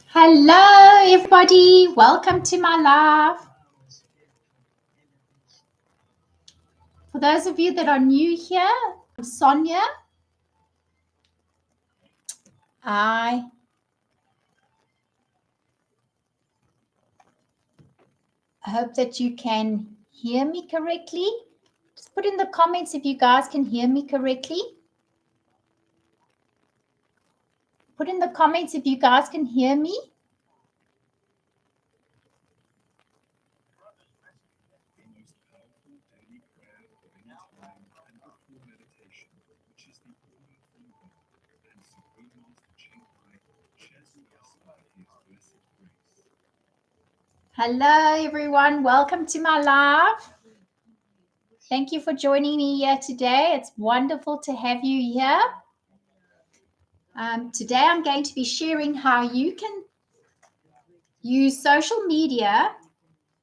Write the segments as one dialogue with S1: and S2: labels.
S1: Hello, everybody. Welcome to my live. For those of you that are new here, I'm Sonya. I hope that you can hear me correctly. Just put in the comments if you guys can hear me correctly. Put in the comments if you guys can hear me. Hello, everyone. Welcome to my live. Thank you for joining me here today. It's wonderful to have you here. Today, I'm going to be sharing how you can use social media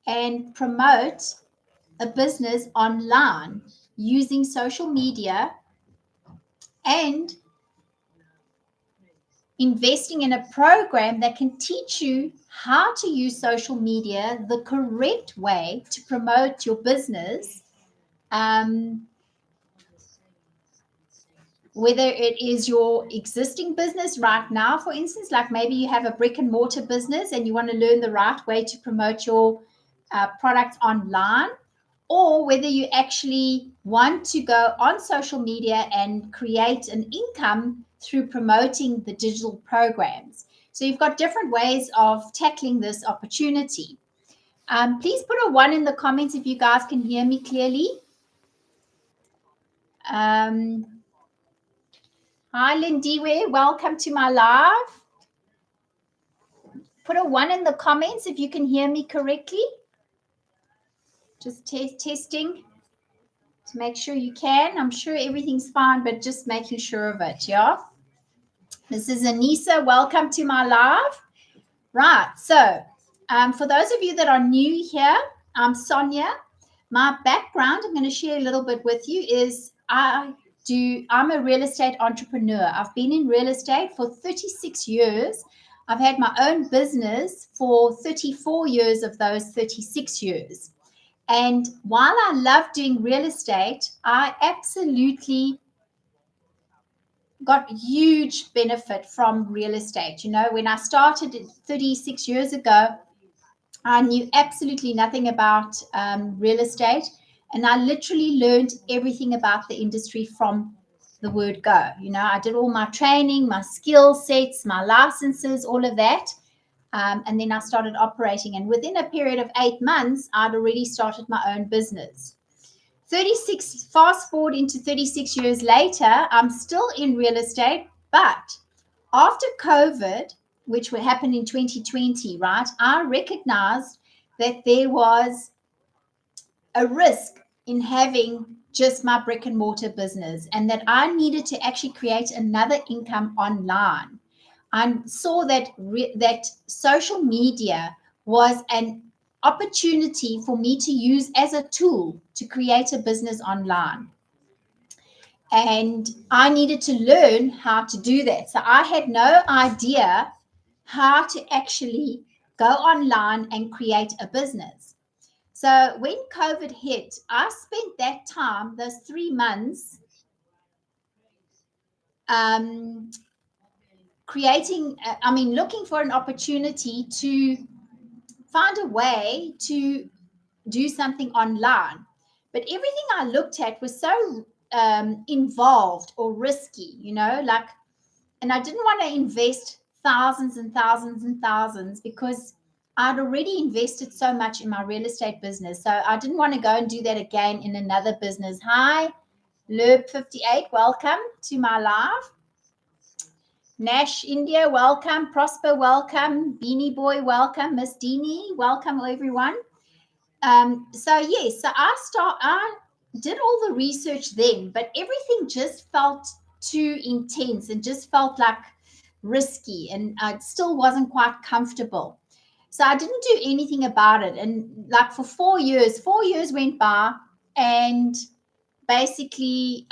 S1: and promote a business online using social media and investing in a program that can teach you how to use social media the correct way to promote your business, whether it is your existing business right now, for instance, like maybe you have a brick and mortar business and you want to learn the right way to promote your products online, or whether you actually want to go on social media and create an income through promoting the digital programs. So you've got different ways of tackling this opportunity. Please put a 1 in the comments if you guys can hear me clearly. Hi, Lindiwe. Welcome to my live. Put a 1 in the comments if you can hear me correctly. Just testing to make sure you can. I'm sure everything's fine, but just making sure of it, yeah? This is Anissa. Welcome to my live. Right, so for those of you that are new here, I'm Sonya. My background, I'm going to share a little bit with you, is I'm a real estate entrepreneur. I've been in real estate for 36 years. I've had my own business for 34 years of those 36 years. And while I love doing real estate, I absolutely got huge benefit from real estate. You know, when I started 36 years ago, I knew absolutely nothing about real estate. And I literally learned everything about the industry from the word go. You know, I did all my training, my skill sets, my licenses, all of that. And then I started operating. And within a period of 8 months, I'd already started my own business. Fast forward into 36 years later, I'm still in real estate, but after COVID, which happened in 2020, right, I recognized that there was a risk in having just my brick and mortar business and that I needed to actually create another income online. I saw that that social media was an opportunity for me to use as a tool to create a business online. And I needed to learn how to do that. So I had no idea how to actually go online and create a business. So when COVID hit, I spent that time, those 3 months, looking for an opportunity to find a way to do something online. But everything I looked at was so involved or risky, you know, like, and I didn't want to invest thousands and thousands and thousands because I'd already invested so much in my real estate business. So I didn't want to go and do that again in another business. Hi, Lerb58, welcome to my live. Nash India, welcome. Prosper, welcome. Beanie Boy, welcome. Miss Deanie, welcome everyone. So I did all the research then, but everything just felt too intense and just felt like risky, and I still wasn't quite comfortable. So I didn't do anything about it. And like for 4 years went by, and basically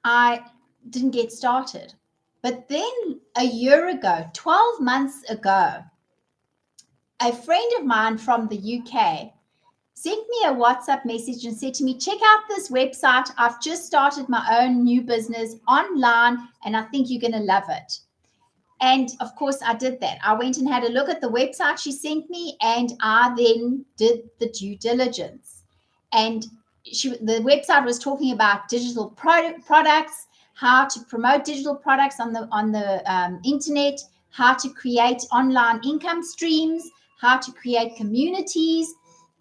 S1: I didn't get started. But then a year ago, 12 months ago, a friend of mine from the UK sent me a WhatsApp message and said to me, check out this website. I've just started my own new business online and I think you're going to love it. And of course, I did that. I went and had a look at the website she sent me and I then did the due diligence. And the website was talking about digital products, how to promote digital products on the internet, how to create online income streams, how to create communities,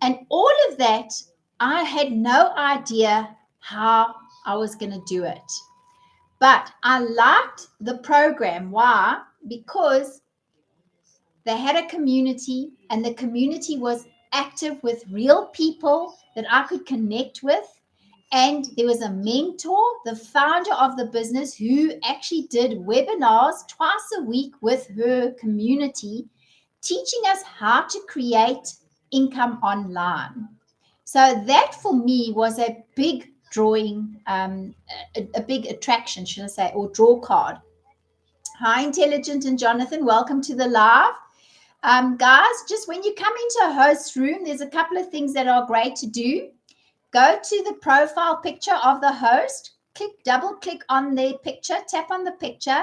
S1: and all of that. I had no idea how I was going to do it, but I liked the program. Why? Because they had a community, and the community was active with real people that I could connect with. And there was a mentor, the founder of the business, who actually did webinars twice a week with her community, teaching us how to create income online. So that for me was a big drawing, a big attraction, should I say, or draw card. Hi, Intelligent and Jonathan, welcome to the live. Guys, just when you come into a host's room, there's a couple of things that are great to do. Go to the profile picture of the host, double click on their picture, tap on the picture,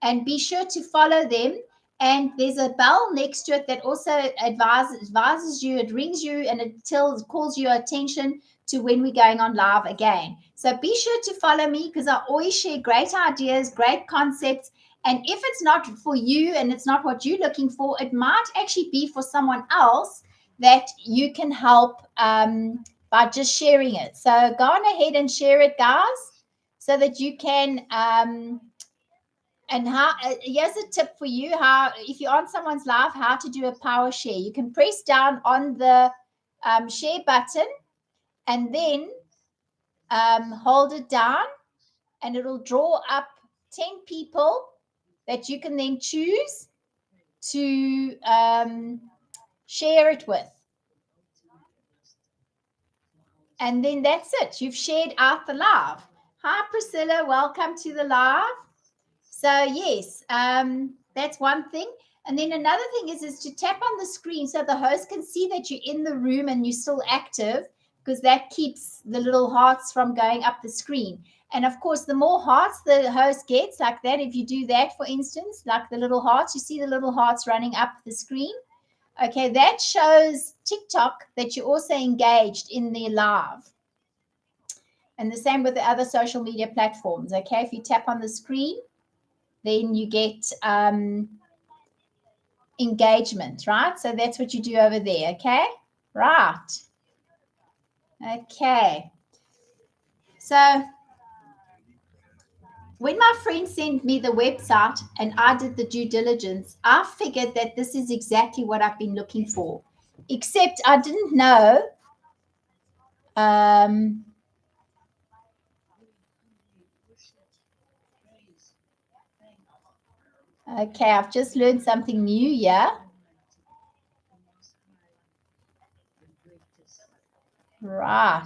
S1: and be sure to follow them. And there's a bell next to it that also advises you, it rings you, and it calls your attention to when we're going on live again. So be sure to follow me because I always share great ideas, great concepts. And if it's not for you and it's not what you're looking for, it might actually be for someone else that you can help by just sharing it. So go on ahead and share it, guys, so that you can. And how? Here's a tip for you: how, if you're on someone's live, how to do a power share. You can press down on the share button, and then hold it down, and it'll draw up 10 people that you can then choose to share it with. And then that's it. You've shared out the live. Hi, Priscilla. Welcome to the live. So, yes, that's one thing. And then another thing is to tap on the screen so the host can see that you're in the room and you're still active, because that keeps the little hearts from going up the screen. And of course, the more hearts the host gets, like that, if you do that, for instance, like the little hearts, you see the little hearts running up the screen. Okay, that shows TikTok that you're also engaged in their live. And the same with the other social media platforms. Okay, if you tap on the screen, then you get engagement, right? So that's what you do over there. Okay, right. Okay, so when my friend sent me the website and I did the due diligence, I figured that this is exactly what I've been looking for, except I didn't know okay, I've just learned something new, yeah? Right.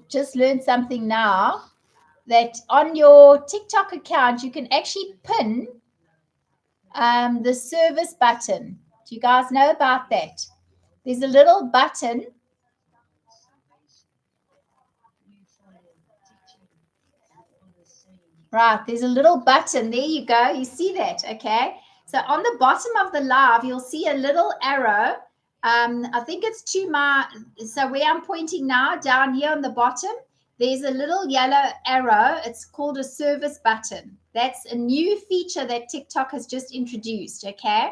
S1: Just learned something now, that on your TikTok account, you can actually pin the service button. Do you guys know about that? There's a little button. Right, there's a little button. There you go. You see that, okay? So on the bottom of the live, you'll see a little arrow. I think it's to my, so where I'm pointing now, down here on the bottom, there's a little yellow arrow. It's called a service button. That's a new feature that TikTok has just introduced, okay?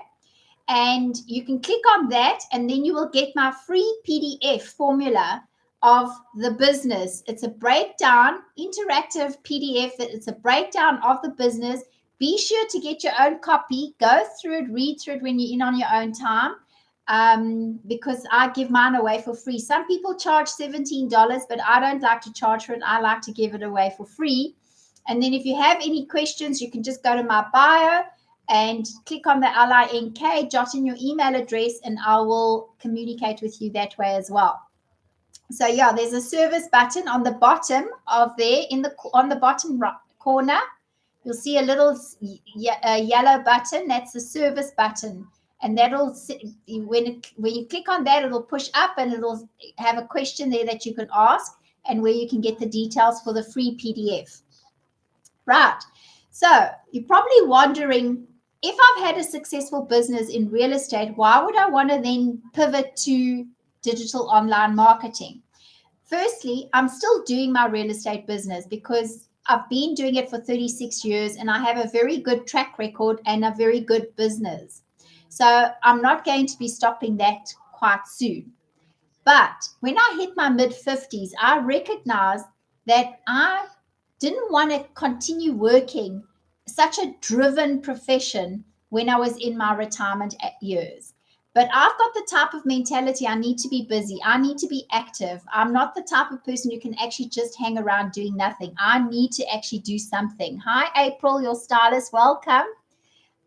S1: And you can click on that, and then you will get my free PDF formula of the business. It's a breakdown, interactive PDF. It's a breakdown of the business. Be sure to get your own copy. Go through it, read through it when you're in on your own time, because I give mine away for free. Some people charge $17, but I don't like to charge for it. I like to give it away for free. And then if you have any questions, you can just go to my bio and click on the LINK, jot in your email address, and I will communicate with you that way as well. So yeah, there's a service button on the bottom of there, on the bottom right corner, you'll see a little yellow button. That's the service button. And that'll, when you click on that, it'll push up and it'll have a question there that you can ask and where you can get the details for the free PDF. Right. So you're probably wondering, if I've had a successful business in real estate, why would I want to then pivot to digital online marketing? Firstly, I'm still doing my real estate business because I've been doing it for 36 years and I have a very good track record and a very good business. So I'm not going to be stopping that quite soon. But when I hit my mid-50s, I recognized that I didn't want to continue working such a driven profession when I was in my retirement years. But I've got the type of mentality, I need to be busy. I need to be active. I'm not the type of person who can actually just hang around doing nothing. I need to actually do something. Hi, April, your stylist, welcome.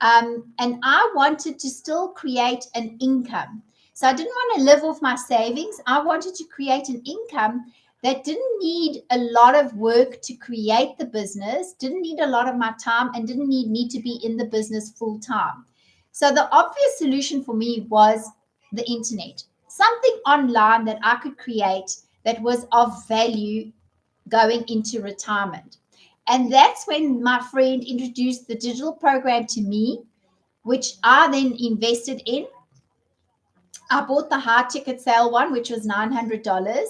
S1: And I wanted to still create an income. So I didn't want to live off my savings. I wanted to create an income that didn't need a lot of work to create the business, didn't need a lot of my time, and didn't need me to be in the business full time. So the obvious solution for me was the internet, something online that I could create that was of value going into retirement. And that's when my friend introduced the digital program to me, which I then invested in. I bought the high ticket sale one, which was $900,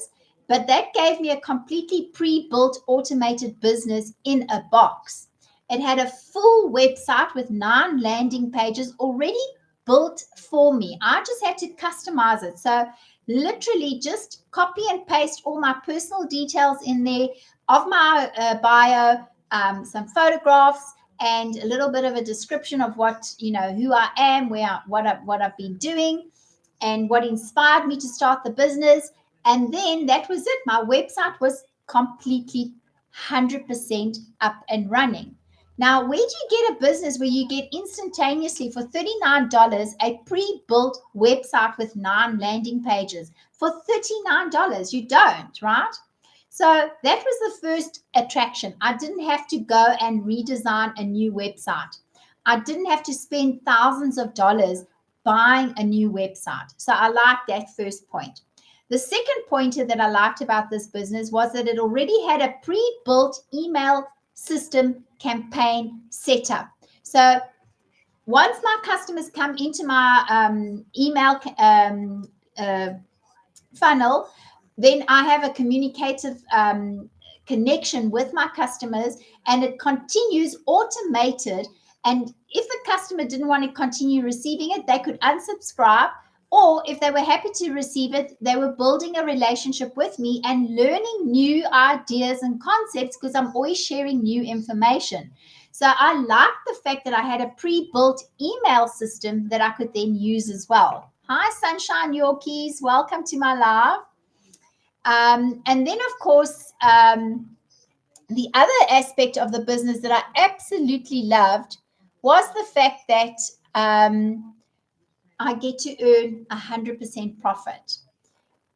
S1: but that gave me a completely pre-built automated business in a box. It had a full website with 9 landing pages already built for me. I just had to customize it. So literally just copy and paste all my personal details in there of my bio, some photographs, and a little bit of a description of what, who I am, what I've been doing, and what inspired me to start the business. And then that was it. My website was completely 100% up and running. Now, where do you get a business where you get instantaneously for $39 a pre-built website with 9 landing pages for $39? You don't, right? So that was the first attraction. I didn't have to go and redesign a new website. I didn't have to spend thousands of dollars buying a new website. So I liked that first point. The second pointer that I liked about this business was that it already had a pre-built email system campaign setup. So once my customers come into my email funnel, then I have a communicative connection with my customers, and it continues automated. And if the customer didn't want to continue receiving it, they could unsubscribe. Or if they were happy to receive it, they were building a relationship with me and learning new ideas and concepts because I'm always sharing new information. So I liked the fact that I had a pre-built email system that I could then use as well. Hi, Sunshine Yorkies. Welcome to my live. And then, of course, the other aspect of the business that I absolutely loved was the fact that I get to earn 100% profit.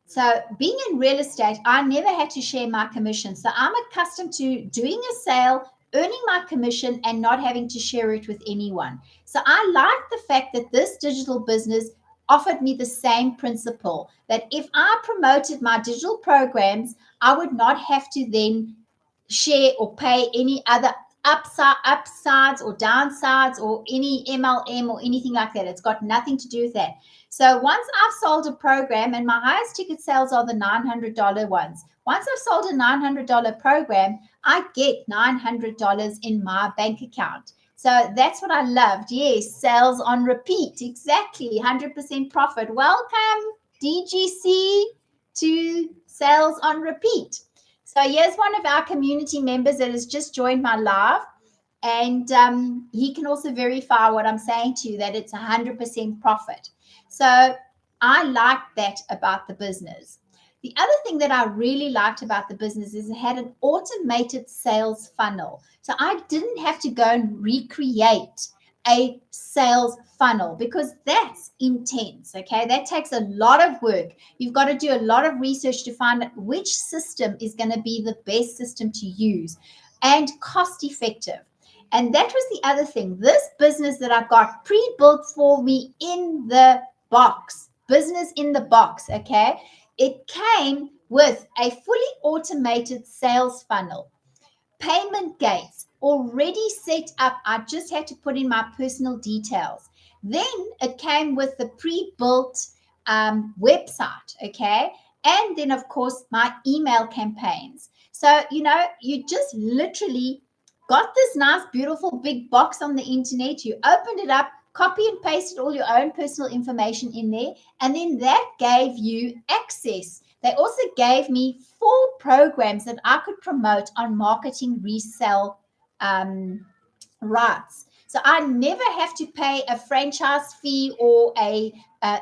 S1: So being in real estate, I never had to share my commission. So I'm accustomed to doing a sale, earning my commission, and not having to share it with anyone. So I like the fact that this digital business offered me the same principle, that if I promoted my digital programs, I would not have to then share or pay any other upsides or downsides or any MLM or anything like that. It's got nothing to do with that. So once I've sold a program, and my highest ticket sales are the $900 ones. Once I've sold a $900 program, I get $900 in my bank account. So that's what I loved. Yes, sales on repeat. Exactly. 100% profit. Welcome, DGC, to sales on repeat. So here's one of our community members that has just joined my live, and he can also verify what I'm saying to you, that it's 100% profit. So I like that about the business. The other thing that I really liked about the business is it had an automated sales funnel. So I didn't have to go and recreate a sales funnel because that's intense. Okay, that takes a lot of work. You've got to do a lot of research to find out which system is going to be the best system to use. and cost effective. And that was the other thing. This business that I got pre-built for me in the box, business in the box, okay? It came with a fully automated sales funnel, payment gates already set up. I just had to put in my personal details. Then it came with the pre-built website, okay? And then, of course, my email campaigns. So, you just literally got this nice, beautiful big box on the internet. You opened it up, copy and pasted all your own personal information in there, and then that gave you access. They also gave me 4 programs that I could promote on marketing resell rights. So I never have to pay a franchise fee or a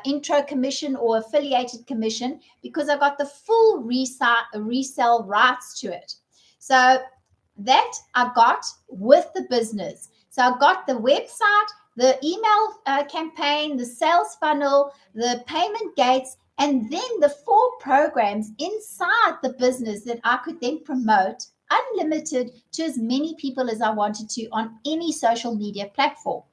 S1: intro commission or affiliated commission, because I got the full resell rights to it. So that I got with the business. So I got the website, the email campaign, the sales funnel, the payment gates, and then the 4 programs inside the business that I could then promote unlimited to as many people as I wanted to on any social media platform.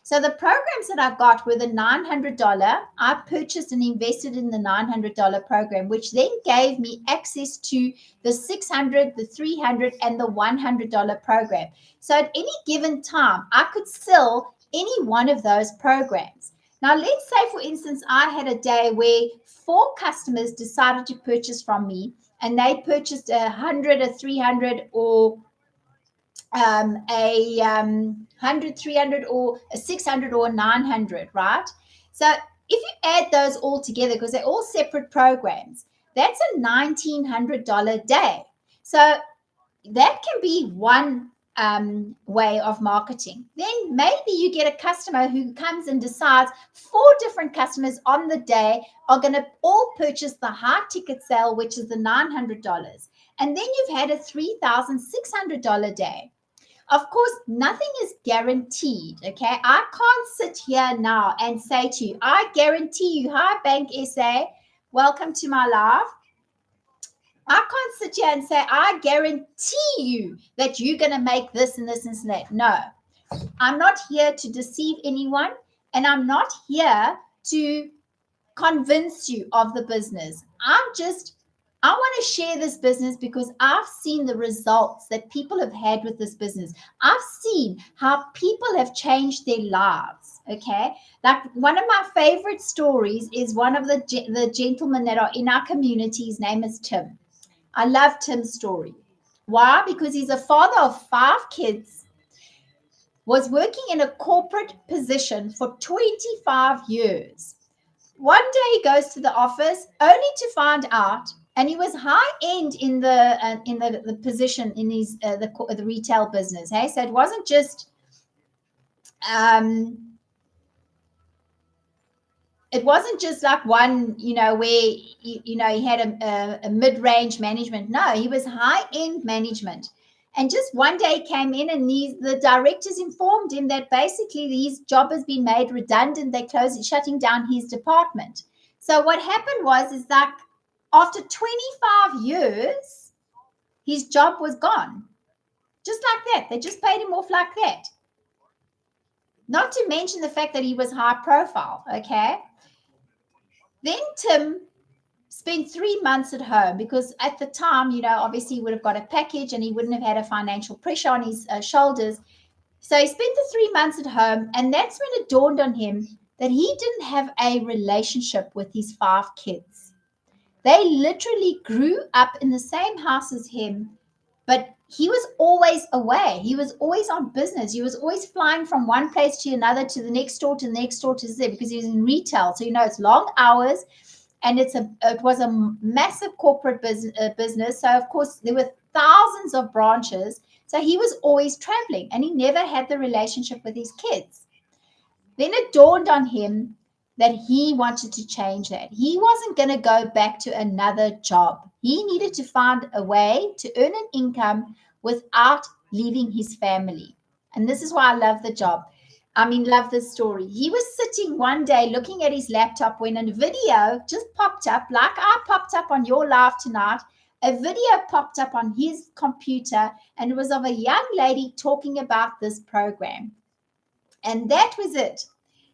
S1: So the programs that I got were the $900. I purchased and invested in the $900 program, which then gave me access to the $600, the $300, and the $100 program. So at any given time, I could sell any one of those programs. Now, let's say, for instance, I had a day where 4 customers decided to purchase from me, and they purchased 100, a 300, or a 100, 300, or a 600, or a 900, right? So if you add those all together, because they're all separate programs, that's a $1,900 day. So that can be one way of marketing. Then maybe you get a customer who comes and decides 4 different customers on the day are going to all purchase the high ticket sale, which is the $900. And then you've had a $3,600 day. Of course, nothing is guaranteed, okay? I can't sit here now and say to you, I guarantee you, hi, Bank SA, welcome to my live. I can't sit here and say, I guarantee you that you're going to make this and this and that. No, I'm not here to deceive anyone, and I'm not here to convince you of the business. I want to share this business because I've seen the results that people have had with this business. I've seen how people have changed their lives, okay? Like, one of my favorite stories is one of the gentlemen that are in our community. His name is Tim. I love Tim's story. Why? Because he's a father of 5 kids, was working in a corporate position for 25 years. One day he goes to the office only to find out, and he was high end in the position in his the retail business. Hey, so it wasn't just like one, where he had a mid-range management. No, he was high-end management. And just one day he came in, and the directors informed him that basically his job has been made redundant. They're shutting down his department. So what happened is that after 25 years, his job was gone. Just like that. They just paid him off like that. Not to mention the fact that he was high profile, okay? Then Tim spent 3 months at home, because at the time, obviously he would have got a package and he wouldn't have had a financial pressure on his shoulders. So he spent the 3 months at home, and that's when it dawned on him that he didn't have a relationship with his 5 kids. They literally grew up in the same house as him, but he was always away. He was always on business. He was always flying from one place to another, to the next store, to the next store, to there, because he was in retail. So, it's long hours, and it was a massive corporate business. So, of course, there were thousands of branches. So he was always traveling, and he never had the relationship with his kids. Then it dawned on him that he wanted to change that. He wasn't going to go back to another job. He needed to find a way to earn an income without leaving his family. And this is why I love the job. Love this story. He was sitting one day looking at his laptop when a video just popped up, like I popped up on your live tonight, a video popped up on his computer, and it was of a young lady talking about this program. And that was it.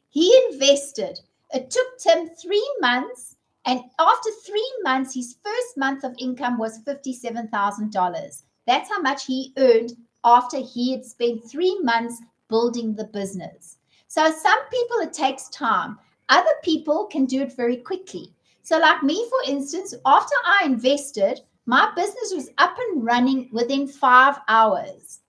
S1: He invested. It took Tim 3 months. And after 3 months, his first month of income was $57,000. That's how much he earned after he had spent 3 months building the business. So some people, it takes time. Other people can do it very quickly. So like me, for instance, after I invested, my business was up and running within 5 hours.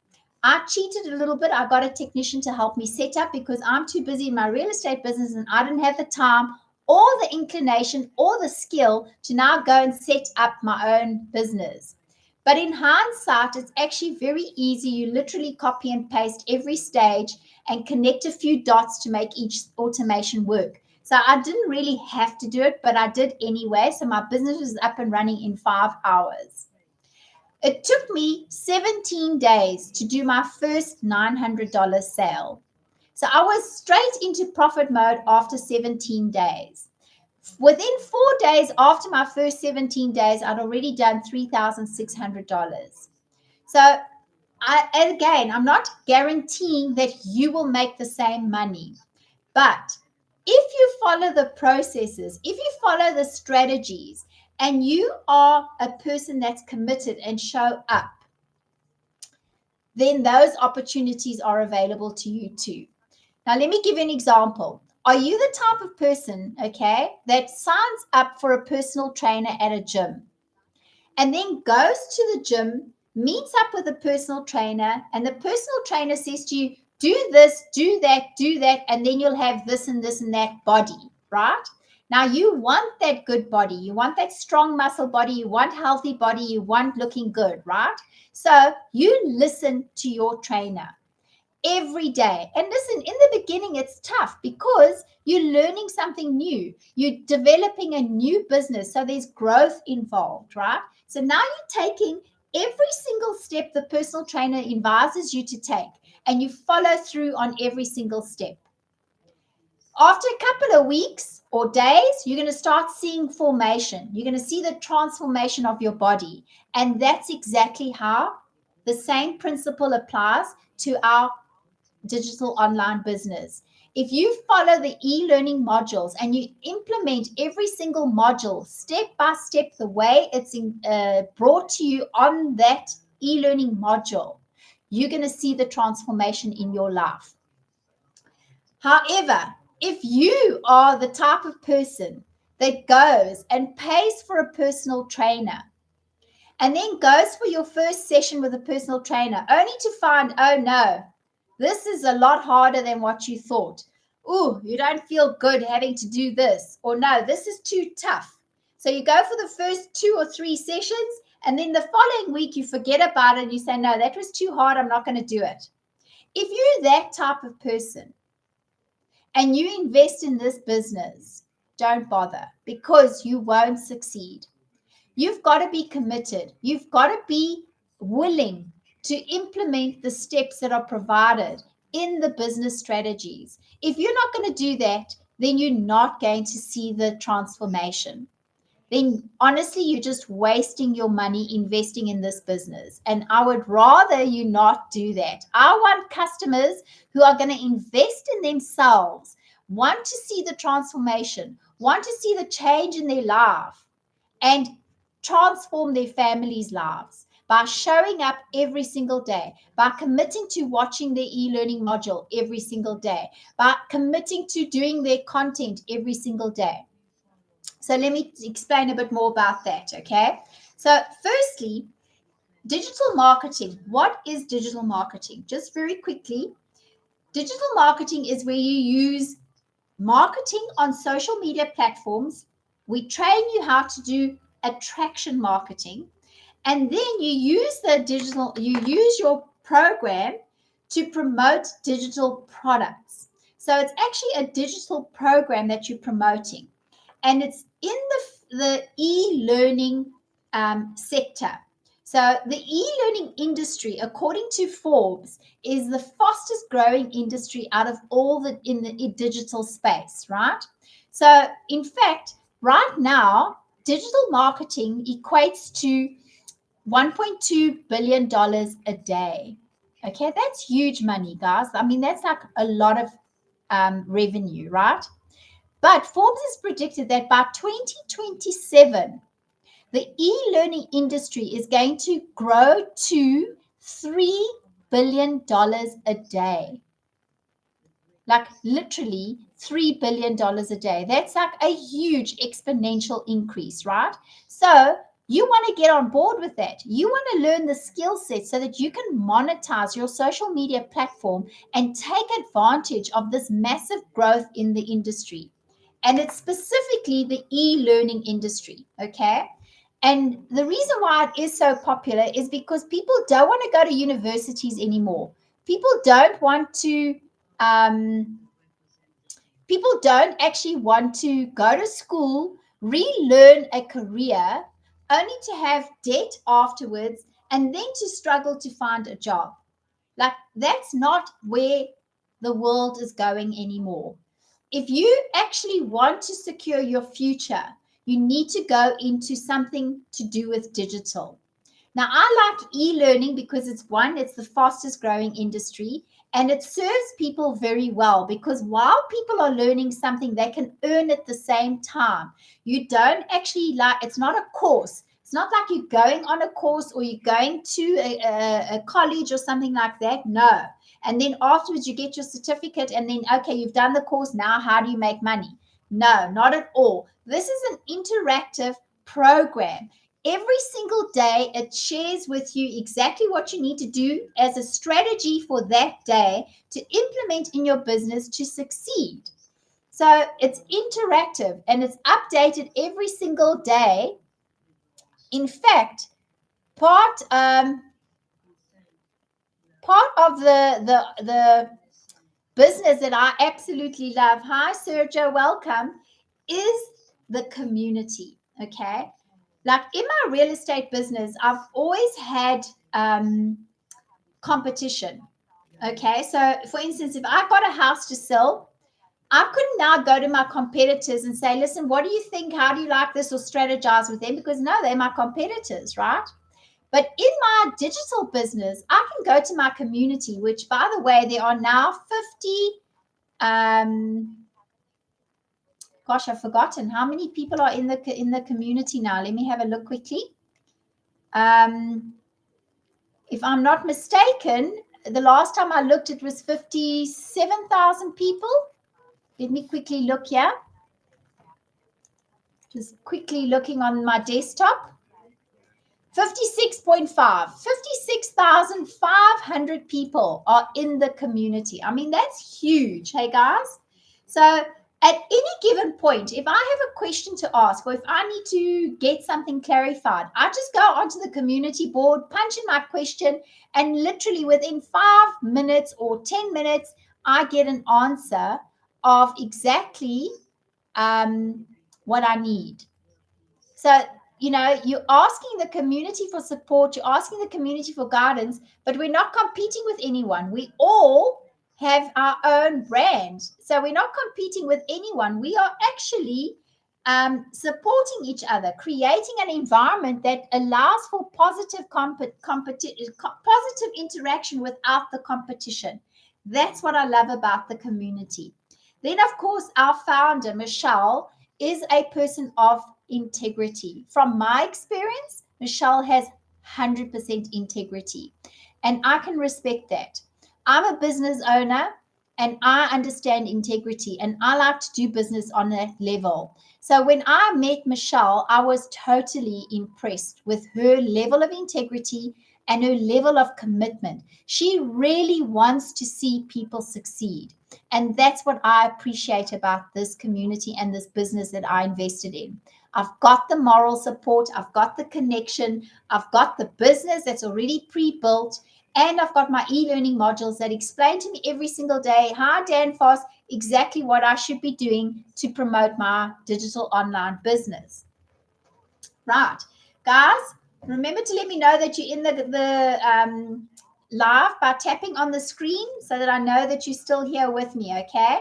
S1: I cheated a little bit. I got a technician to help me set up because I'm too busy in my real estate business and I didn't have the time or the inclination or the skill to now go and set up my own business. But in hindsight, it's actually very easy. You literally copy and paste every stage and connect a few dots to make each automation work. So I didn't really have to do it, but I did anyway. So my business was up and running in 5 hours. It took me 17 days to do my first $900 sale. So I was straight into profit mode after 17 days. Within 4 days after my first 17 days, I'd already done $3,600. So I'm not guaranteeing that you will make the same money. But if you follow the processes, if you follow the strategies, and you are a person that's committed and show up, then those opportunities are available to you too. Now, let me give you an example. Are you the type of person, okay, that signs up for a personal trainer at a gym and then goes to the gym, meets up with a personal trainer, and the personal trainer says to you, do this, do that, and then you'll have this and that body, right? Now, you want that good body. You want that strong muscle body. You want healthy body. You want looking good, right? So you listen to your trainer every day. And listen, in the beginning, it's tough because you're learning something new. You're developing a new business. So there's growth involved, right? So now you're taking every single step the personal trainer advises you to take, and you follow through on every single step. After a couple of weeks or days, you're going to start seeing formation. You're going to see the transformation of your body. And that's exactly how the same principle applies to our digital online business. If you follow the e-learning modules and you implement every single module step by step the way it's brought to you on that e-learning module, you're going to see the transformation in your life. However, if you are the type of person that goes and pays for a personal trainer and then goes for your first session with a personal trainer only to find, oh no, this is a lot harder than what you thought. Ooh, you don't feel good having to do this. Or no, this is too tough. So you go for the first 2 or 3 sessions, and then the following week you forget about it and you say, no, that was too hard. I'm not going to do it. If you're that type of person and you invest in this business, don't bother because you won't succeed. You've got to be committed. You've got to be willing to implement the steps that are provided in the business strategies. If you're not going to do that, then you're not going to see the transformation. Then honestly, you're just wasting your money investing in this business. And I would rather you not do that. I want customers who are going to invest in themselves, want to see the transformation, want to see the change in their life, and transform their families' lives by showing up every single day, by committing to watching their e-learning module every single day, by committing to doing their content every single day. So let me explain a bit more about that, okay? So firstly, digital marketing. What is digital marketing? Just very quickly, digital marketing is where you use marketing on social media platforms. We train you how to do attraction marketing, and then you use your program to promote digital products. So it's actually a digital program that you're promoting, and it's in the e-learning sector. So the e-learning industry, according to Forbes, is the fastest growing industry out of all in the digital space, right? So in fact, right now, digital marketing equates to $1.2 billion a day. Okay, that's huge money, guys. I mean, that's like a lot of revenue, right? But Forbes has predicted that by 2027, the e-learning industry is going to grow to $3 billion a day. Like literally $3 billion a day. That's like a huge exponential increase, right? So you want to get on board with that. You want to learn the skill set so that you can monetize your social media platform and take advantage of this massive growth in the industry. And it's specifically the e-learning industry, okay? And the reason why it is so popular is because people don't want to go to universities anymore. People don't want to people don't actually want to go to school, relearn a career, only to have debt afterwards and then to struggle to find a job. Like, that's not where the world is going anymore. If you actually want to secure your future, you need to go into something to do with digital. Now, I like e-learning because it's the fastest growing industry, and it serves people very well because while people are learning something, they can earn at the same time. You don't actually it's not a course. It's not like you're going on a course or you're going to a college or something like that. No. And then afterwards, you get your certificate, and then, okay, you've done the course. Now, how do you make money? No, not at all. This is an interactive program. Every single day, it shares with you exactly what you need to do as a strategy for that day to implement in your business to succeed. So it's interactive and it's updated every single day. In fact, part of the business that I absolutely love, hi Sergio, welcome, is the community. Okay. Like in my real estate business, I've always had competition. Okay. So, for instance, if I got a house to sell, I couldn't now go to my competitors and say, listen, what do you think? How do you like this? Or strategize with them, because no, they're my competitors, right? But in my digital business, I can go to my community, which, by the way, there are now 50. Gosh, I've forgotten how many people are in the community now. Let me have a look quickly. If I'm not mistaken, the last time I looked, it was 57,000 people. Let me quickly look here. Just quickly looking on my desktop. 56.5, 56,500 people are in the community. I mean, that's huge. Hey, guys. So at any given point, if I have a question to ask or if I need to get something clarified, I just go onto the community board, punch in my question, and literally within 5 minutes or 10 minutes, I get an answer of exactly what I need. So, you're asking the community for support, you're asking the community for guidance, but we're not competing with anyone. We all have our own brand. So we're not competing with anyone. We are actually supporting each other, creating an environment that allows for positive positive interaction without the competition. That's what I love about the community. Then, of course, our founder, Michelle, is a person of integrity. From my experience, Michelle has 100% integrity, and I can respect that. I'm a business owner and I understand integrity, and I like to do business on that level. So when I met Michelle, I was totally impressed with her level of integrity and her level of commitment. She really wants to see people succeed. And that's what I appreciate about this community and this business that I invested in. I've got the moral support, I've got the connection, I've got the business that's already pre-built, and I've got my e-learning modules that explain to me every single day, hi Dan Foss, exactly what I should be doing to promote my digital online business. Right. Guys, remember to let me know that you're in the live by tapping on the screen so that I know that you're still here with me, okay?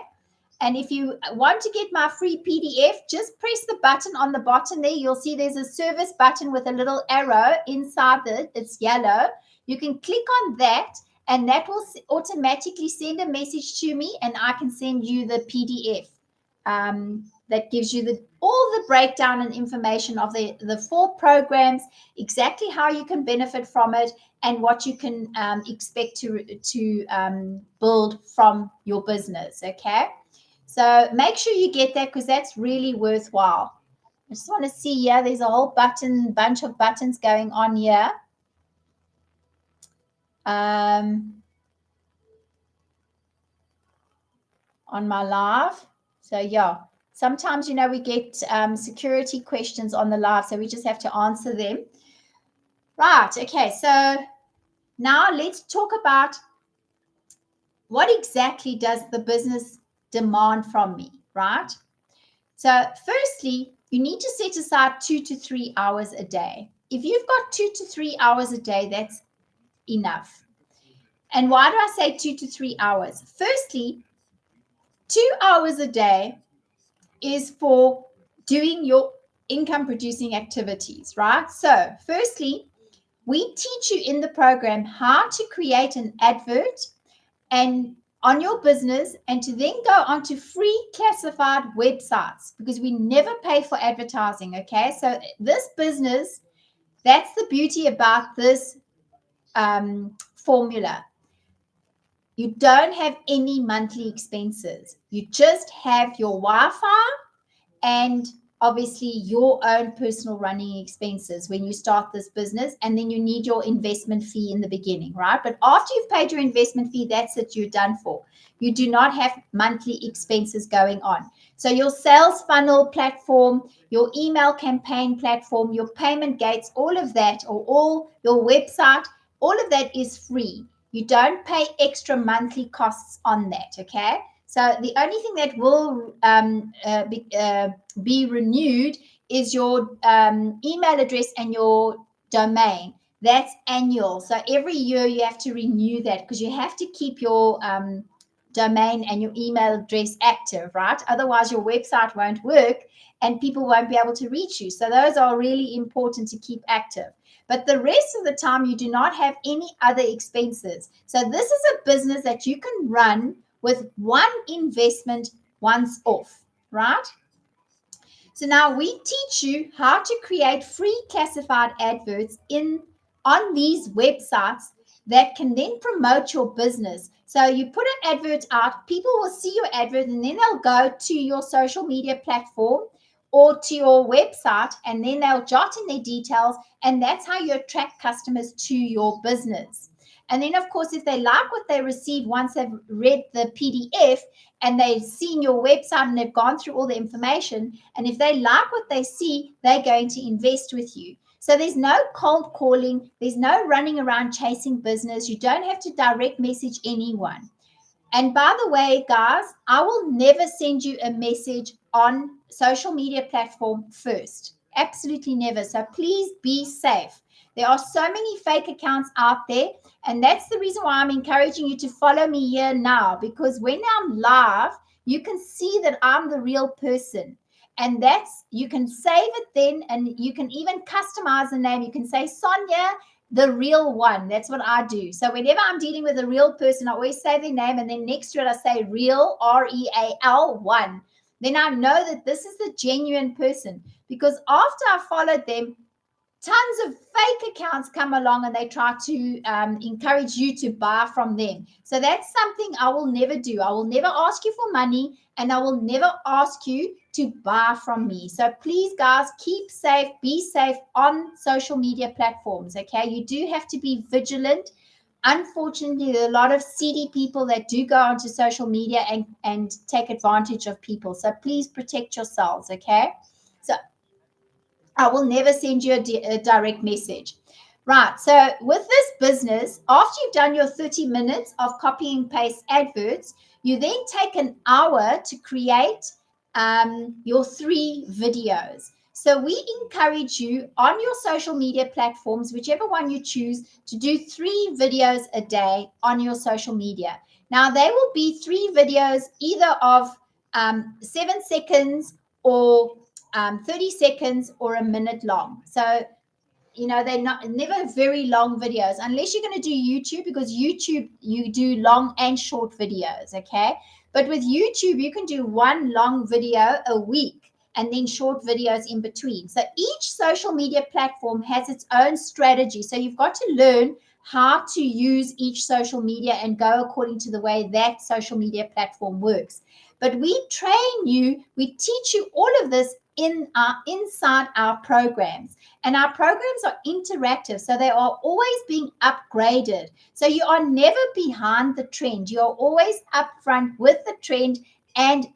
S1: And if you want to get my free PDF, just press the button on the bottom there. You'll see there's a service button with a little arrow inside it. It's yellow. You can click on that, and that will automatically send a message to me, and I can send you the PDF that gives you all the breakdown and information of the 4 programs, exactly how you can benefit from it, and what you can expect to build from your business. Okay. So make sure you get that, because that's really worthwhile. I just want to see here. There's a whole bunch of buttons going on here. On my live. So yeah, sometimes, we get security questions on the live, so we just have to answer them. Right. Okay. So now let's talk about what exactly does the business demand from me, right? So firstly, you need to set aside 2 to 3 hours a day. If you've got 2 to 3 hours a day, that's enough. And why do I say 2 to 3 hours? Firstly, 2 hours a day is for doing your income producing activities, right? So firstly, we teach you in the program how to create an advert and on your business, and to then go onto free classified websites, because we never pay for advertising. Okay, so this business, that's the beauty about this formula. You don't have any monthly expenses. You just have your Wi-Fi and obviously your own personal running expenses when you start this business, and then you need your investment fee in the beginning, right? But after you've paid your investment fee, that's it, you're done for. You do not have monthly expenses going on. So your sales funnel platform, your email campaign platform, your payment gates, all of that, or all your website, all of that is free. You don't pay extra monthly costs on that, okay? So the only thing that will be renewed is your email address and your domain. That's annual. So every year you have to renew that, because you have to keep your domain and your email address active, right? Otherwise your website won't work and people won't be able to reach you. So those are really important to keep active. But the rest of the time, you do not have any other expenses. So this is a business that you can run with one investment once off, right? So now we teach you how to create free classified adverts on these websites that can then promote your business. So you put an advert out, people will see your advert, and then they'll go to your social media platform or to your website, and then they'll jot in their details, and that's how you attract customers to your business. And then, of course, if they like what they receive once they've read the PDF and they've seen your website and they've gone through all the information, and if they like what they see, they're going to invest with you. So there's no cold calling. There's no running around chasing business. You don't have to direct message anyone. And by the way, guys, I will never send you a message on social media platform first. Absolutely never. So please be safe. There are so many fake accounts out there. And that's the reason why I'm encouraging you to follow me here now, because when I'm live, you can see that I'm the real person. And you can save it then, and you can even customize the name. You can say Sonya, the real one. That's what I do. So whenever I'm dealing with a real person, I always say their name, and then next to it I say real, REAL 1. Then I know that this is the genuine person, because after I followed them, tons of fake accounts come along and they try to encourage you to buy from them. So that's something I will never do. I will never ask you for money, and I will never ask you to buy from me. So please, guys, keep safe, be safe on social media platforms, okay? You do have to be vigilant. Unfortunately, there are a lot of seedy people that do go onto social media and take advantage of people. So please protect yourselves, okay? So I will never send you a direct message. Right. So with this business, after you've done your 30 minutes of copy and paste adverts, you then take an hour to create your 3 videos. So we encourage you on your social media platforms, whichever one you choose, to do 3 videos a day on your social media. Now, they will be 3 videos either of 7 seconds or 30 seconds or a minute long. So, they're never very long videos unless you're going to do YouTube, because YouTube, you do long and short videos, okay? But with YouTube, you can do one long video a week and then short videos in between. So each social media platform has its own strategy. So you've got to learn how to use each social media and go according to the way that social media platform works. But we train you, we teach you all of this inside our programs. And our programs are interactive, so they are always being upgraded. So you are never behind the trend. You are always up front with the trend and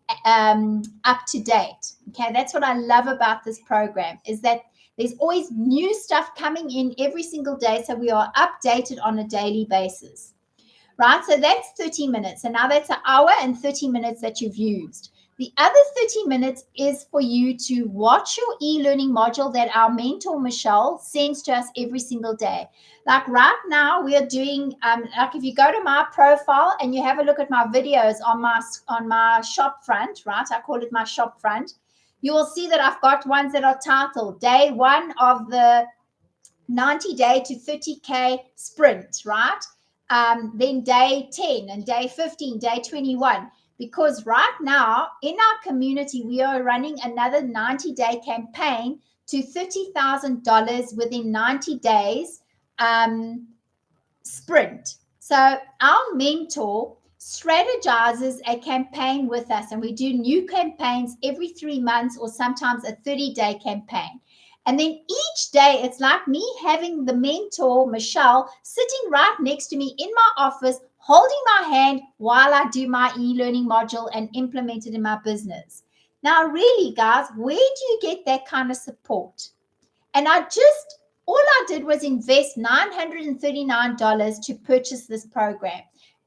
S1: up to date. Okay, that's what I love about this program, is that there's always new stuff coming in every single day, so we are updated on a daily basis. Right, so that's 30 minutes. And now that's an hour and 30 minutes that you've used. The other 30 minutes is for you to watch your e-learning module that our mentor, Michelle, sends to us every single day. Like right now, we are doing, like if you go to my profile and you have a look at my videos on my shop front, right? I call it my shop front. You will see that I've got ones that are titled Day 1 of the 90-day to 30K sprint, right? Then day 10 and day 15, day 21. Because right now in our community, we are running another 90-day campaign to $30,000 within 90 days sprint. So our mentor strategizes a campaign with us, and we do new campaigns every 3 months or sometimes a 30-day campaign. And then each day, it's like me having the mentor, Michelle, sitting right next to me in my office, holding my hand while I do my e-learning module and implement it in my business. Now, really, guys, where do you get that kind of support? And all I did was invest $939 to purchase this program.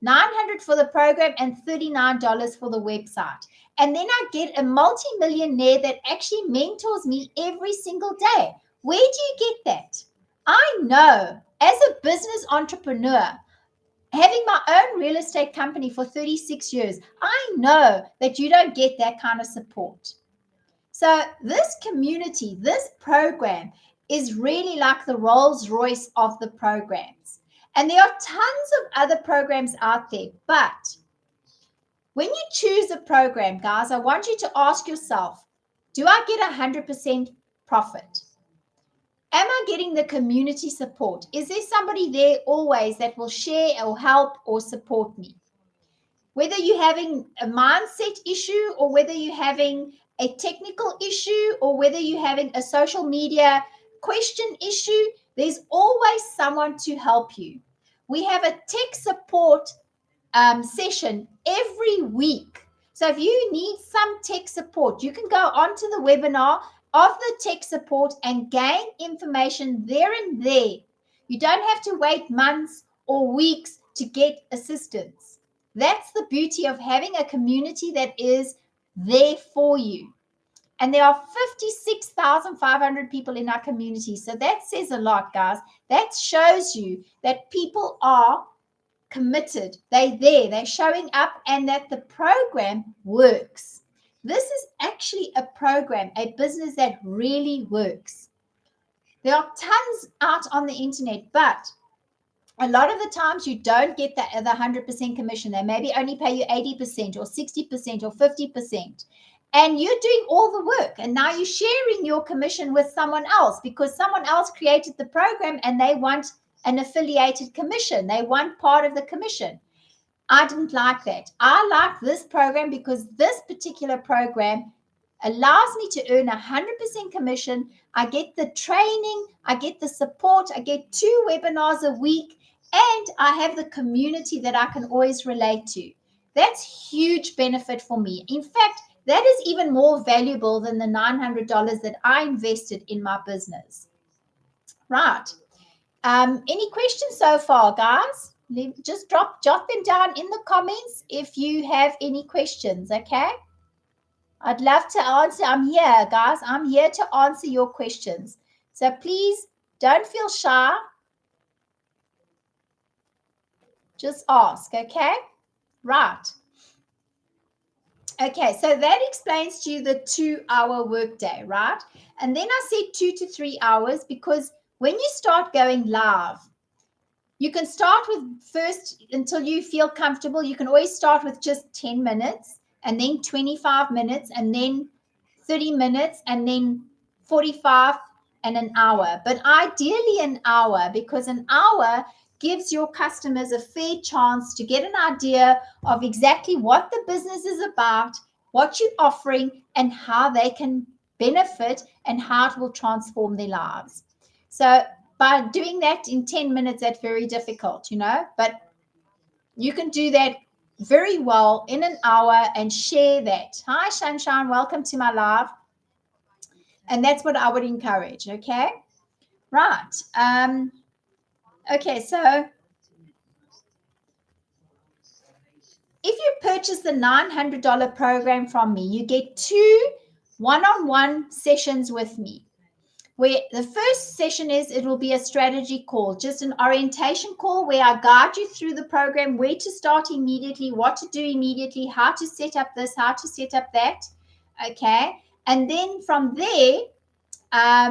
S1: $900 for the program and $39 for the website. And then I get a multi-millionaire that actually mentors me every single day. Where do you get that? I know, as a business entrepreneur, having my own real estate company for 36 years, I know that you don't get that kind of support. So this community, this program is really like the Rolls Royce of the programs. And there are tons of other programs out there. But when you choose a program, guys, I want you to ask yourself, do I get 100% profit? Am I getting the community support? Is there somebody there always that will share or help or support me? Whether you're having a mindset issue or whether you're having a technical issue or whether you're having a social media question issue, there's always someone to help you. We have a tech support session every week. So if you need some tech support, you can go onto the webinar of the tech support and gain information there and there. You don't have to wait months or weeks to get assistance. That's the beauty of having a community that is there for you. And there are 56,500 people in our community. So that says a lot, guys. That shows you that people are committed. They're there. They're showing up, and that the program works. This is actually a program, a business that really works. There are tons out on the internet, but a lot of the times you don't get the 100% commission. They maybe only pay you 80% or 60% or 50%. And you're doing all the work. And now you're sharing your commission with someone else because someone else created the program and they want an affiliated commission. They want part of the commission. I didn't like that. I like this program because this particular program allows me to earn 100% commission. I get the training, I get the support, I get 2 webinars a week, and I have the community that I can always relate to. That's huge benefit for me. In fact, that is even more valuable than the $900 that I invested in my business. Right. Any questions so far, guys? Just jot them down in the comments if you have any questions, okay? I'd love to answer. I'm here, guys. I'm here to answer your questions. So please don't feel shy. Just ask, okay? Right. Okay, so that explains to you the 2-hour workday, right? And then I said 2 to 3 hours because when you start going live, you can start with first until you feel comfortable. You can always start with just 10 minutes and then 25 minutes and then 30 minutes and then 45 and an hour. But ideally an hour, because an hour gives your customers a fair chance to get an idea of exactly what the business is about, what you're offering, and how they can benefit and how it will transform their lives. So by doing that in 10 minutes, that's very difficult, but you can do that very well in an hour and share that. Hi, Sunshine, welcome to my live. And that's what I would encourage, okay? Right. Okay, so if you purchase the $900 program from me, you get 2 one-on-one sessions with me. Where the first session it will be a strategy call, just an orientation call where I guide you through the program, where to start immediately, what to do immediately, how to set up this, how to set up that. Okay. And then from there, I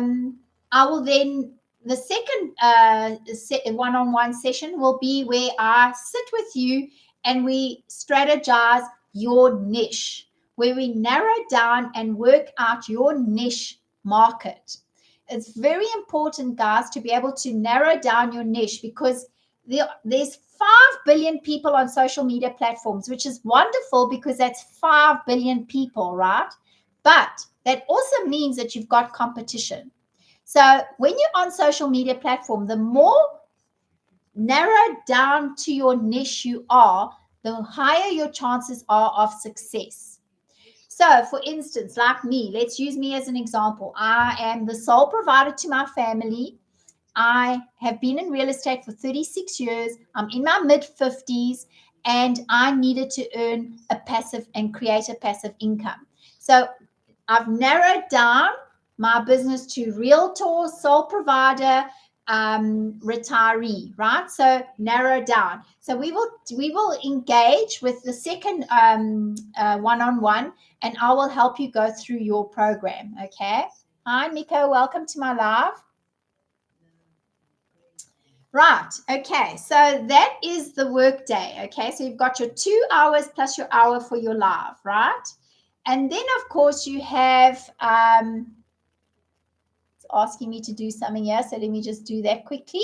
S1: will then, the second one-on-one session will be where I sit with you and we strategize your niche, where we narrow down and work out your niche market. It's very important, guys, to be able to narrow down your niche because there's 5 billion people on social media platforms, which is wonderful because that's 5 billion people, right? But that also means that you've got competition. So when you're on social media platform, the more narrowed down to your niche you are, the higher your chances are of success. So, for instance, like me, let's use me as an example. I am the sole provider to my family. I have been in real estate for 36 years. I'm in my mid-50s, and I needed to earn a passive and create a passive income. So, I've narrowed down my business to realtor, sole provider, retiree, right? So narrow down. So we will engage with the second one-on-one, and I will help you go through your program. Okay. Hi, Miko. Welcome to my live. Right. Okay. So that is the work day. Okay. So you've got your 2 hours plus your hour for your live, right? And then of course you have it's asking me to do something here. So let me just do that quickly.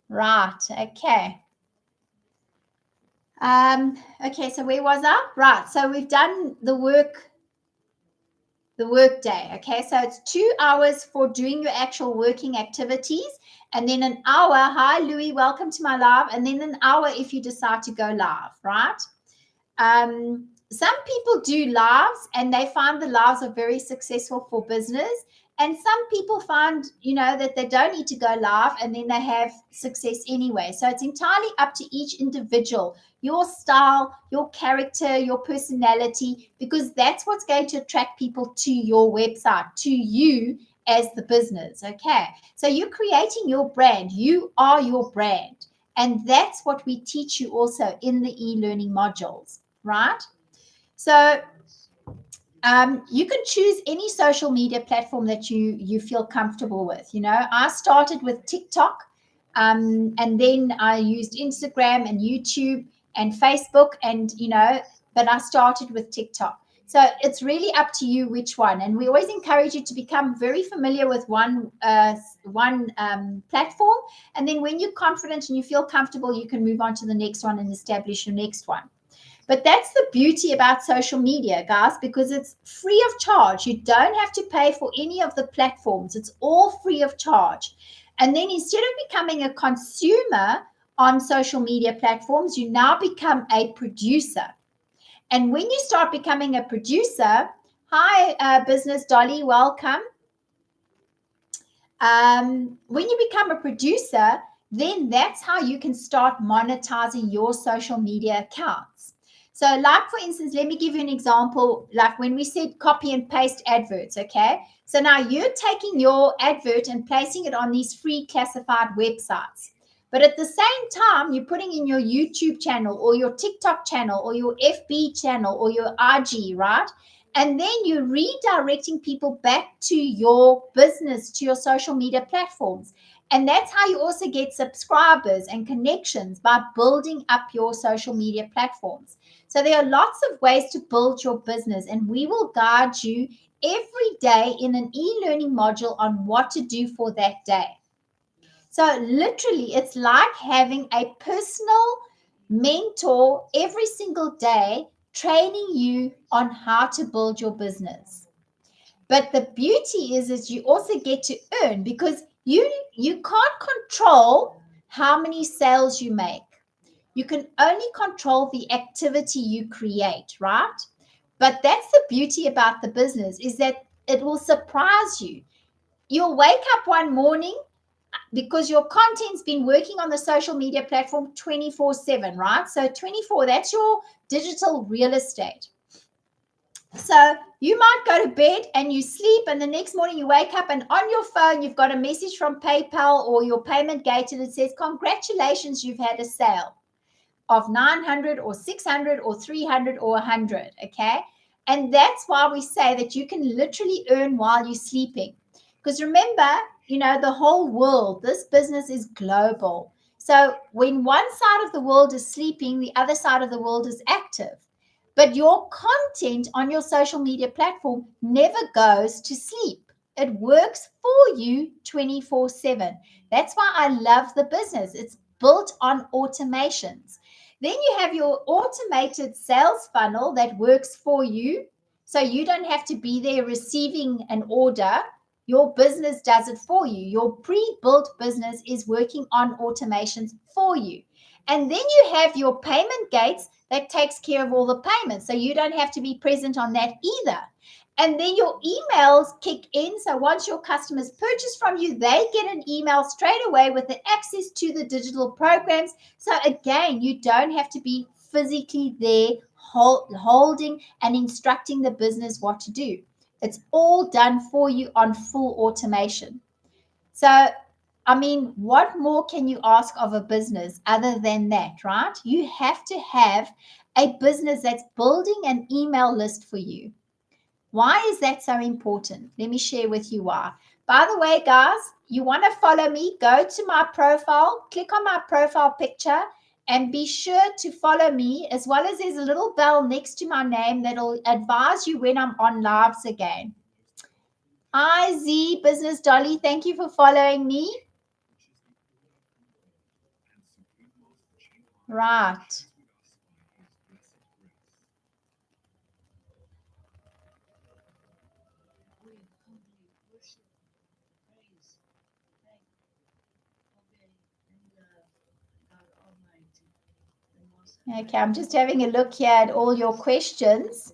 S1: Right. Okay. Okay, so where was I? Right. So we've done the work day. Okay, so it's 2 hours for doing your actual working activities, and then an hour. Hi, Louis, welcome to my live. And then an hour if you decide to go live, right? Some people do lives and they find the lives are very successful for business. And some people find, that they don't need to go live and then they have success anyway. So it's entirely up to each individual, your style, your character, your personality, because that's what's going to attract people to your website, to you as the business. Okay. So you're creating your brand. You are your brand. And that's what we teach you also in the e-learning modules, right? So you can choose any social media platform that you feel comfortable with. I started with TikTok, and then I used Instagram and YouTube and Facebook, and but I started with TikTok. So it's really up to you which one. And we always encourage you to become very familiar with one platform, and then when you're confident and you feel comfortable, you can move on to the next one and establish your next one. But that's the beauty about social media, guys, because it's free of charge. You don't have to pay for any of the platforms. It's all free of charge. And then instead of becoming a consumer on social media platforms, you now become a producer. And when you start becoming a producer, hi, Business Dolly, welcome. When you become a producer, then that's how you can start monetizing your social media accounts. So like, for instance, let me give you an example, like when we said copy and paste adverts, okay? So now you're taking your advert and placing it on these free classified websites. But at the same time, you're putting in your YouTube channel or your TikTok channel or your FB channel or your IG, right? And then you're redirecting people back to your business, to your social media platforms. And that's how you also get subscribers and connections, by building up your social media platforms. So there are lots of ways to build your business, and we will guide you every day in an e-learning module on what to do for that day. So literally, it's like having a personal mentor every single day training you on how to build your business. But the beauty is you also get to earn, because you can't control how many sales you make. You can only control the activity you create, right? But that's the beauty about the business, is that it will surprise you. You'll wake up one morning, because your content's been working on the social media platform 24/7, right? So 24, that's your digital real estate. So you might go to bed and you sleep, and the next morning you wake up and on your phone you've got a message from PayPal or your payment gateway that says, congratulations, you've had a sale of 900 or 600 or 300 or 100. Okay. And that's why we say that you can literally earn while you're sleeping. Because remember, the whole world, this business is global. So when one side of the world is sleeping, the other side of the world is active. But your content on your social media platform never goes to sleep. It works for you 24/7. That's why I love the business. It's built on automations. Then you have your automated sales funnel that works for you. So you don't have to be there receiving an order. Your business does it for you. Your pre-built business is working on automations for you. And then you have your payment gates that takes care of all the payments. So you don't have to be present on that either. And then your emails kick in. So once your customers purchase from you, they get an email straight away with the access to the digital programs. So again, you don't have to be physically there holding and instructing the business what to do. It's all done for you on full automation. So, I mean, what more can you ask of a business other than that, right? You have to have a business that's building an email list for you. Why is that so important? Let me share with you why. By the way, guys, you want to follow me, go to my profile, click on my profile picture, and be sure to follow me, as well as there's a little bell next to my name that'll advise you when I'm on lives again. Hi, Z Business Dolly. Thank you for following me. Right. Okay, I'm just having a look here at all your questions.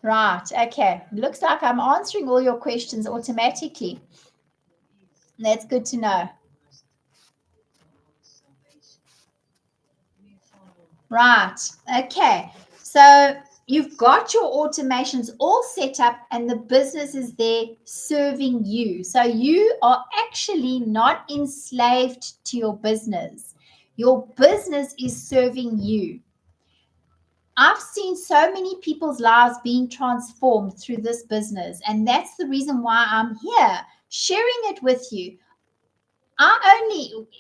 S1: Right. Okay. Looks like I'm answering all your questions automatically. That's good to know. Right. Okay. So you've got your automations all set up and the business is there serving you. So you are actually not enslaved to your business. Your business is serving you. I've seen so many people's lives being transformed through this business, and that's the reason why I'm here sharing it with you.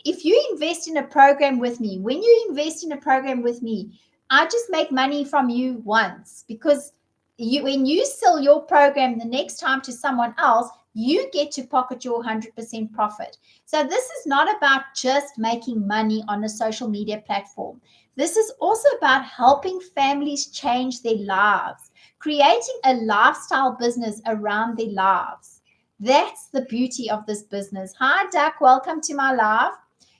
S1: If you invest in a program with me, when you invest in a program with me, I just make money from you once, because when you sell your program the next time to someone else, you get to pocket your 100% profit. So this is not about just making money on a social media platform. This is also about helping families change their lives, creating a lifestyle business around their lives. That's the beauty of this business. Hi, Duck. Welcome to my live.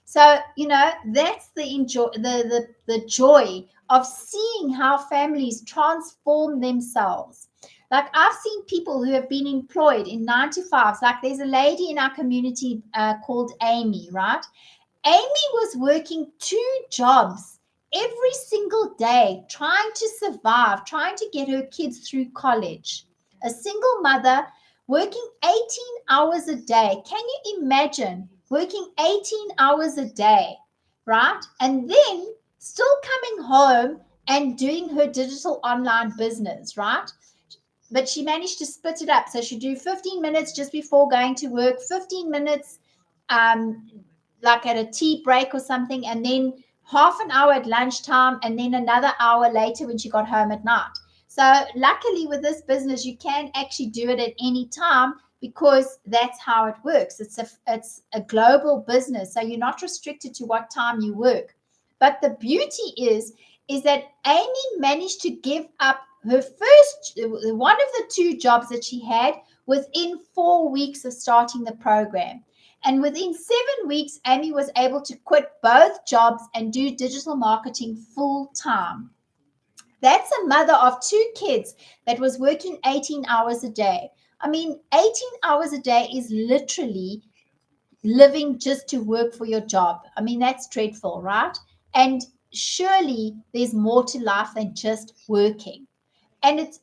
S1: So, that's the joy of seeing how families transform themselves. Like, I've seen people who have been employed in 9 to 5s. Like, there's a lady in our community called Amy, right? Amy was working 2 jobs every single day, trying to survive, trying to get her kids through college. a single mother working 18 hours a day. Can you imagine working 18 hours a day, right? And then still coming home and doing her digital online business, right? But she managed to split it up. So she'd do 15 minutes just before going to work, 15 minutes like at a tea break or something, and then half an hour at lunchtime, and then another hour later when she got home at night. So luckily with this business, you can actually do it at any time because that's how it works. It's a global business, so you're not restricted to what time you work. But the beauty is that Amy managed to give up her first one of the two jobs that she had within 4 weeks of starting the program. And within 7 weeks, Amy was able to quit both jobs and do digital marketing full time. That's a mother of 2 kids that was working 18 hours a day. I mean, 18 hours a day is literally living just to work for your job. I mean, that's dreadful, right? And surely there's more to life than just working. And it's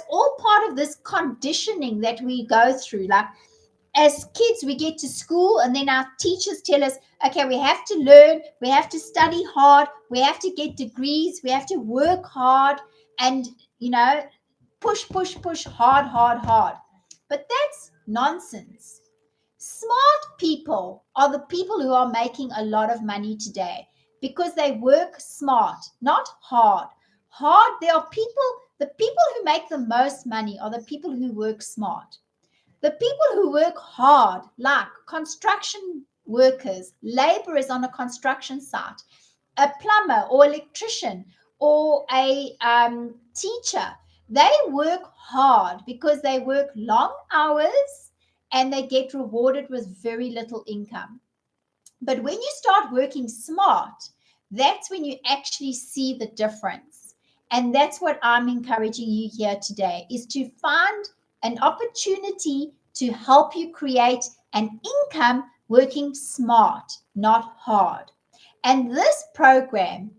S1: all part of this conditioning that we go through. Like, as kids, we get to school and then our teachers tell us, okay, we have to learn, we have to study hard, we have to get degrees, we have to work hard and, push, push, push, hard, hard, hard. But that's nonsense. Smart people are the people who are making a lot of money today because they work smart, not hard. The people who make the most money are the people who work smart. The people who work hard, like construction workers, laborers on a construction site, a plumber or electrician or a teacher, they work hard because they work long hours and they get rewarded with very little income. But when you start working smart, that's when you actually see the difference. And that's what I'm encouraging you here today, is to find an opportunity to help you create an income working smart, not hard. And this program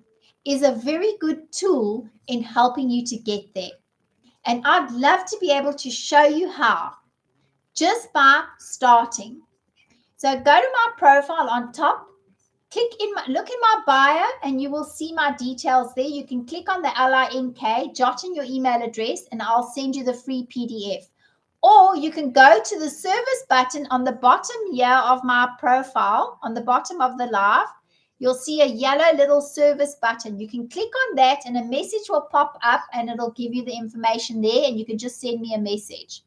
S1: is a very good tool in helping you to get there. And I'd love to be able to show you how, just by starting. So go to my profile on top, look in my bio, and you will see my details there. You can click on the LINK, jot in your email address, and I'll send you the free PDF. Or you can go to the service button on the bottom here of my profile, on the bottom of the live. You'll see a yellow little service button. You can click on that and a message will pop up and it'll give you the information there, and you can just send me a message.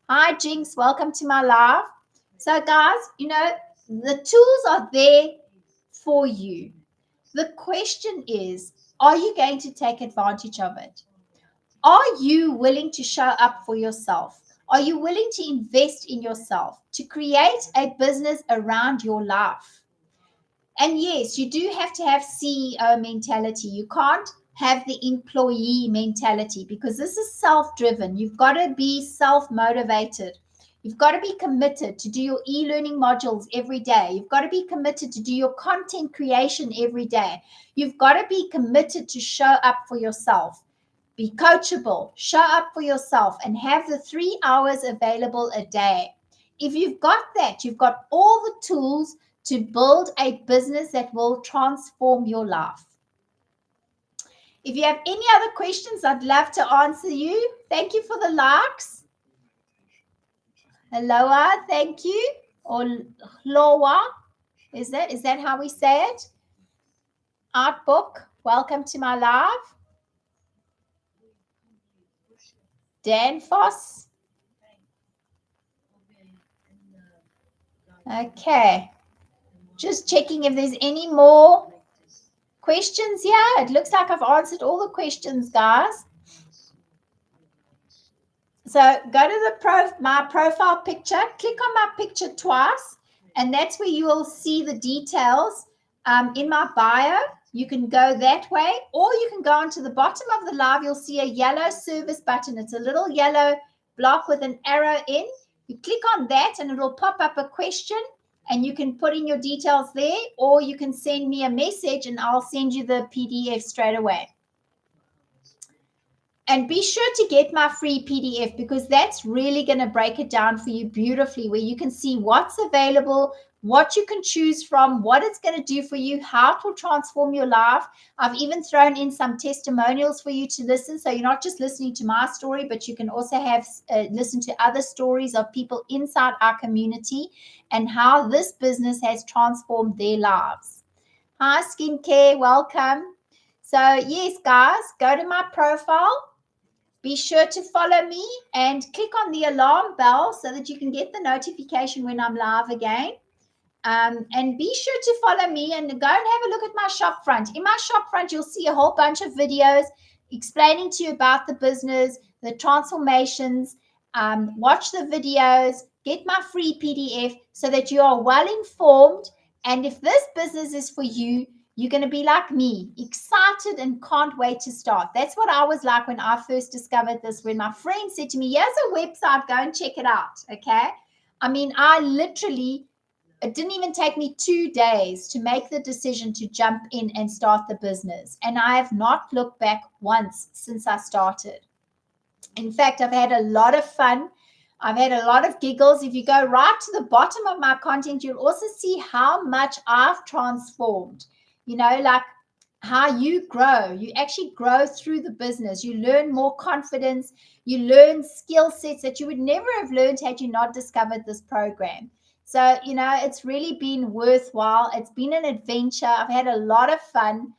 S1: Hi, Jinx. Welcome to my live. So, guys, the tools are there for you. The question is, are you going to take advantage of it? Are you willing to show up for yourself? Are you willing to invest in yourself, to create a business around your life? And yes, you do have to have CEO mentality. You can't have the employee mentality because this is self-driven. You've got to be self-motivated. You've got to be committed to do your e-learning modules every day. You've got to be committed to do your content creation every day. You've got to be committed to show up for yourself. Be coachable, show up for yourself, and have the 3 hours available a day. If you've got that, you've got all the tools to build a business that will transform your life. If you have any other questions, I'd love to answer you. Thank you for the likes. Aloha, thank you. Or Loa, is that how we say it? Art Book, welcome to my live. Dan Foss. Okay. Just checking if there's any more questions here. It looks like I've answered all the questions, guys. So go to my profile picture, click on my picture twice, and that's where you will see the details in my bio. You can go that way, or you can go onto the bottom of the live. You'll see a yellow service button. It's a little yellow block with an arrow in. You click on that and it will pop up a question, and you can put in your details there, or you can send me a message and I'll send you the PDF straight away. And be sure to get my free PDF, because that's really going to break it down for you beautifully, where you can see what's available, what you can choose from, what it's going to do for you, how it will transform your life. I've even thrown in some testimonials for you to listen. So you're not just listening to my story, but you can also have listen to other stories of people inside our community and how this business has transformed their lives. Hi, Skincare. Welcome. So yes, guys, go to my profile. Be sure to follow me and click on the alarm bell so that you can get the notification when I'm live again. And be sure to follow me and go and have a look at my shop front. In my shop front, you'll see a whole bunch of videos explaining to you about the business, the transformations. Watch the videos, get my free PDF so that you are well informed. And if this business is for you, you're going to be like me, excited and can't wait to start. That's what I was like when I first discovered this, when my friend said to me, here's a website, go and check it out. Okay. I mean, it didn't even take me 2 days to make the decision to jump in and start the business. And I have not looked back once since I started. In fact, I've had a lot of fun. I've had a lot of giggles. If you go right to the bottom of my content, you'll also see how much I've transformed. Like how you grow. You actually grow through the business. You learn more confidence. You learn skill sets that you would never have learned had you not discovered this program. So, it's really been worthwhile. It's been an adventure. I've had a lot of fun.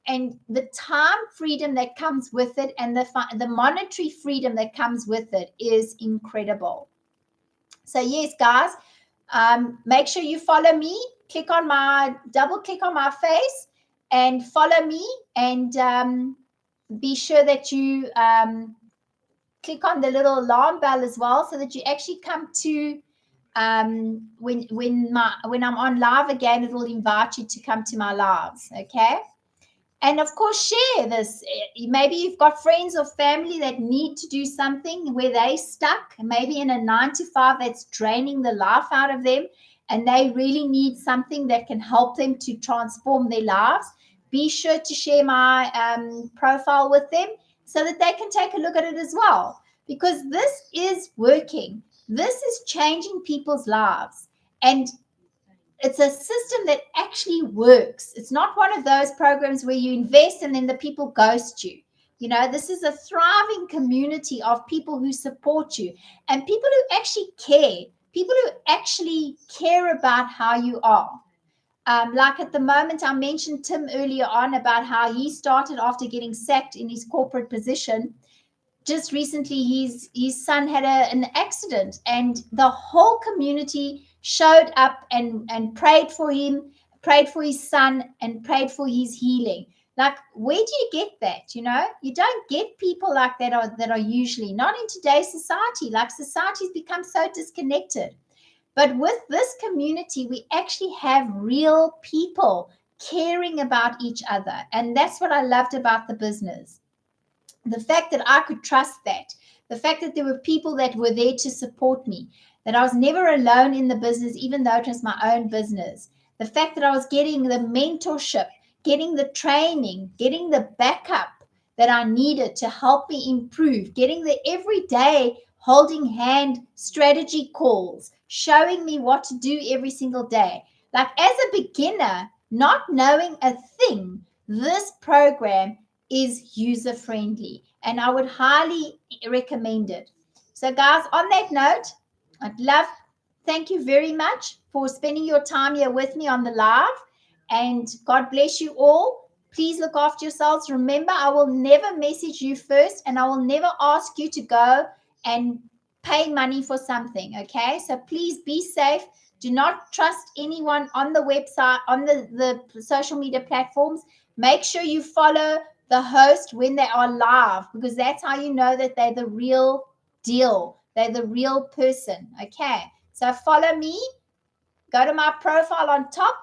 S1: And the time freedom that comes with it and the monetary freedom that comes with it is incredible. So yes, guys, make sure you follow me. Double click on my face and follow me, and be sure that you click on the little alarm bell as well, so that you actually come to when I'm on live again, it will invite you to come to my lives. Okay. And of course, share this. Maybe you've got friends or family that need to do something where they stuck, maybe in a 9 to 5 that's draining the life out of them, and they really need something that can help them to transform their lives. Be sure to share my profile with them so that they can take a look at it as well, because this is working. This is changing people's lives. And it's a system that actually works. It's not one of those programs where you invest and then the people ghost you. This is a thriving community of people who support you and people who actually care, people who actually care about how you are. Like at the moment, I mentioned Tim earlier on about how he started after getting sacked in his corporate position. Just recently, his son had an accident, and the whole community showed up and prayed for him, prayed for his son, and prayed for his healing. Like, where do you get that? You don't get people like that are usually not in today's society. Like, society's become so disconnected. But with this community, we actually have real people caring about each other, and that's what I loved about the business. The fact that I could trust that, the fact that there were people that were there to support me, that I was never alone in the business, even though it was my own business, the fact that I was getting the mentorship, getting the training, getting the backup that I needed to help me improve, getting the everyday holding hand strategy calls, showing me what to do every single day. Like, as a beginner, not knowing a thing, this program is user friendly, and I would highly recommend it. So guys, on that note, thank you very much for spending your time here with me on the live, and God bless you all. Please look after yourselves. Remember, I will never message you first, and I will never ask you to go and pay money for something. Okay, so please be safe. Do not trust anyone on the website, on the social media platforms. Make sure you follow the host when they are live, because that's how you know that they're the real deal. They're the real person. Okay. So follow me, go to my profile on top,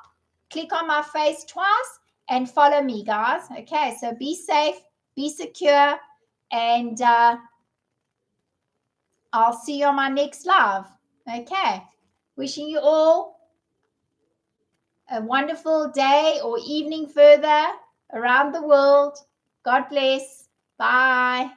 S1: click on my face twice, and follow me, guys. Okay. So be safe, be secure, and I'll see you on my next live. Okay. Wishing you all a wonderful day or evening further around the world. God bless. Bye.